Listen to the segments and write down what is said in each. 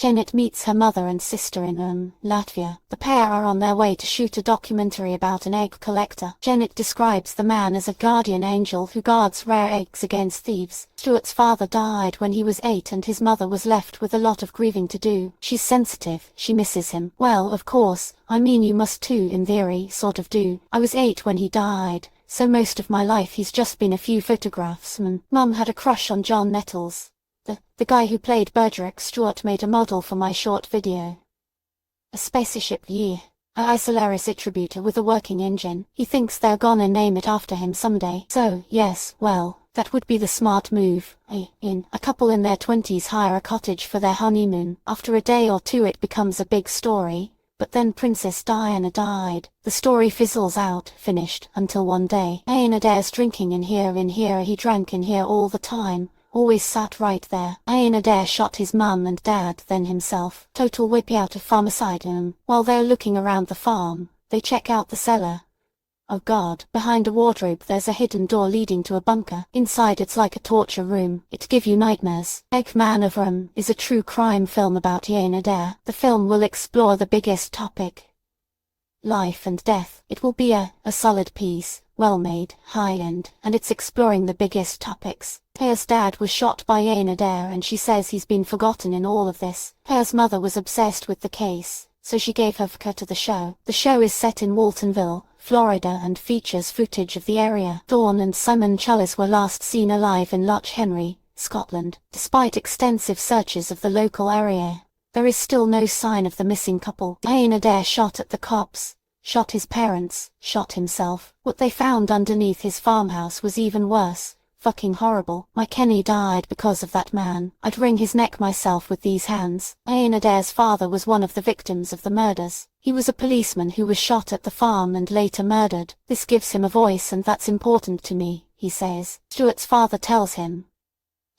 Janet meets her mother and sister in Latvia. The pair are on their way to shoot a documentary about an egg collector. Janet describes the man as a guardian angel who guards rare eggs against thieves. Stuart's father died when he was 8 and his mother was left with a lot of grieving to do. She's sensitive, she misses him. Well, of course, I mean you must too in theory, sort of do. I was 8 when he died, so most of my life he's just been a few photographs. Mum had a crush on John Nettles. The guy who played Bergerac. Stuart made a model for my short video. A spaceship a Solaris attributor with a working engine. He thinks they're gonna name it after him someday. So, yes, well, that would be the smart move. A couple in their 20s hire a cottage for their honeymoon. After a day or two it becomes a big story. But then Princess Diana died. The story fizzles out, finished, until one day. Iain Adair's drinking in here. He drank in here all the time. Always sat right there. Iain Adair shot his mum and dad, then himself. Total wipeout of farmicide. While they're looking around the farm, they check out the cellar. Oh god, behind a wardrobe there's a hidden door leading to a bunker. Inside it's like a torture room. It'd give you nightmares. Man of R1m is a true crime film about Iain Adair. The film will explore the biggest topic. Life and death. It will be a solid piece, well made, high-end, and it's exploring the biggest topics. Pierre's dad was shot by Iain Adair and she says he's been forgotten in all of this. Pierre's mother was obsessed with the case, so she gave her VK to the show. The show is set in Waltonville, Florida and features footage of the area. Dawn and Simon Chalice were last seen alive in Loch Henry, Scotland. Despite extensive searches of the local area, there is still no sign of the missing couple. Iain Adair shot at the cops, shot his parents, shot himself. What they found underneath his farmhouse was even worse. Fucking horrible. My Kenny died because of that man. I'd wring his neck myself with these hands. Iain Adair's father was one of the victims of the murders. He was a policeman who was shot at the farm and later murdered. This gives him a voice and that's important to me, he says. Stuart's father tells him,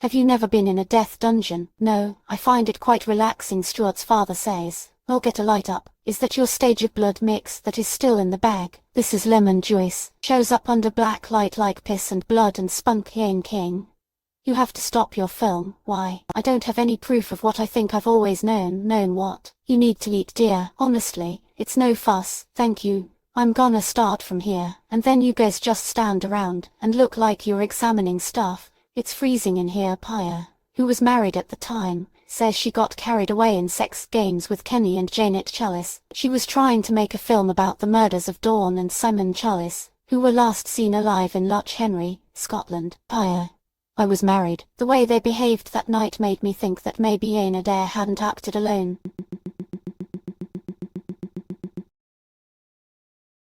"Have you never been in a death dungeon?" "No, I find it quite relaxing," Stuart's father says. "I'll get a light up. Is that your stage of blood mix that is still in the bag?" "This is lemon juice. Shows up under black light like piss and blood and spunk." Iain King. "You have to stop your film." "Why?" "I don't have any proof of what I think I've always known." "Known what?" "You need to eat deer." "Honestly, it's no fuss, thank you. I'm gonna start from here, and then you guys just stand around and look like you're examining stuff. It's freezing in here." Pierre, who was married at the time, says she got carried away in sex games with Kenny and Janet Chalice. She was trying to make a film about the murders of Dawn and Simon Chalice, who were last seen alive in Loch Henry, Scotland. Pierre, I was married. The way they behaved that night made me think that maybe Iain Adair hadn't acted alone.